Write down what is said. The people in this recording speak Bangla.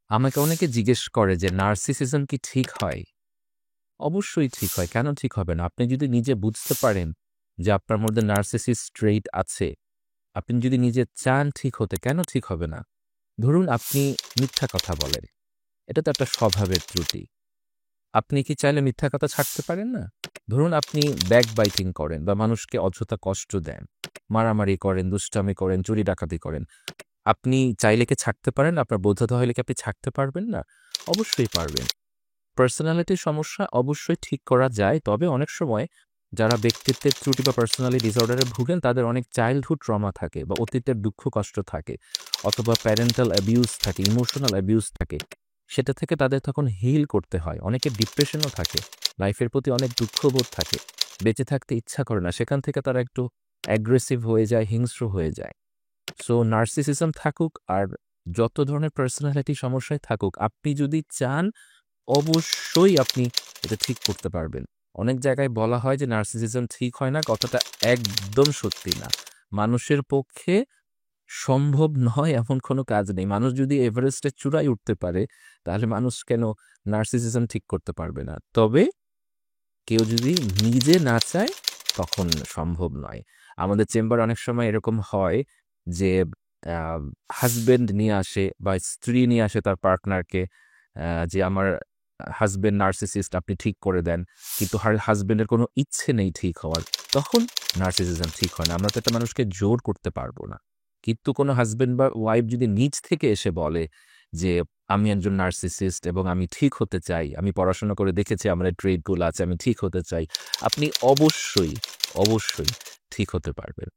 আমাকে অনেকে জিজ্ঞেস করে যে নার্সিসিজম কি ঠিক হয়? অবশ্যই ঠিক হয়। কেন ঠিক হবে না? আপনি যদি নিজে বুঝতে পারেন যে আপনার মধ্যে নার্সিসিস্ট ট্রেইট আছে, আপনি যদি নিজে চান ঠিক হতে, কেন ঠিক হবে না? ধরুন আপনি মিথ্যা কথা বলেন। এটা তো একটা স্বভাবের ত্রুটি। আপনি কি চাইলে মিথ্যা কথা ছাড়তে পারেন না? ধরুন আপনি ব্যাকবাইটিং করেন বা মানুষকে অযথা কষ্ট দেন, মারামারি করেন, দুষ্টামি করেন, চুরি ডাকাতি করেন। আপনি চাইলে কি ছাড়তে পারেন? আপনার বোঝাতে হলে কি আপনি ছাড়তে পারবেন না? অবশ্যই পারবেন। পার্সোনালিটির সমস্যা অবশ্যই ঠিক করা যায়। তবে অনেক সময় যারা ব্যক্তিত্বের ত্রুটি বা পার্সোনালিটি ডিসঅর্ডারে ভুগেন তাদের অনেক চাইল্ডহুড ট্রমা থাকে বা অতীতের দুঃখ কষ্ট থাকে অথবা প্যারেন্টাল অ্যাবিউজ থাকে, ইমোশনাল অ্যাবিউজ থাকে। সেটা থেকে তাদের তখন হিল করতে হয়। অনেকের ডিপ্রেশনও থাকে। লাইফের প্রতি অনেক দুঃখবোধ থাকে। বেঁচে থাকতে ইচ্ছা করে না। সেখান থেকে তারা একটু অ্যাগ্রেসিভ হয়ে যায়, হিংস্র হয়ে যায়। সো নার্সিসিজম থাকুক আর যত ধরনের পার্সোনালিটি সমস্যায় থাকুক, আপনি যদি চান অবশ্যই আপনি এটা ঠিক করতে পারবেন। অনেক জায়গায় বলা হয় যে নার্সিসিজম ঠিক হয় না, কথাটা একদম সত্যি না। মানুষের পক্ষে সম্ভব নয় এমন কোনো কাজ নেই। মানুষ যদি এভারেস্টের চূড়ায় উঠতে পারে, তাহলে মানুষ কেন নার্সিসিজম ঠিক করতে পারবে না? তবে কেউ যদি নিজে না চায়, তখন সম্ভব নয়। আমাদের চেম্বারে অনেক সময় এরকম হয় যে আ হাসব্যান্ড নিয়ে আসে বা স্ত্রী নিয়ে আসে তার পার্টনারকে যে আমার হাসব্যান্ড নার্সিসিস্ট আপনি ঠিক করে দেন। কিন্তু হাসব্যান্ডের কোনো ইচ্ছে নেই ঠিক হওয়ার। তখন নার্সিসিজম ঠিক হয় না। আমরা তো একটা মানুষকে জোর করতে পারব না। কিন্তু কোনো হাসব্যান্ড বা ওয়াইফ যদি নিজ থেকে এসে বলে যে আমি একজন নার্সিসিস্ট এবং আমি ঠিক হতে চাই। আমি পড়াশোনা করে দেখেছি আমার এই ট্রেড গুলো আছে। আমি ঠিক হতে চাই। আপনি অবশ্যই ঠিক হতে পারবেন।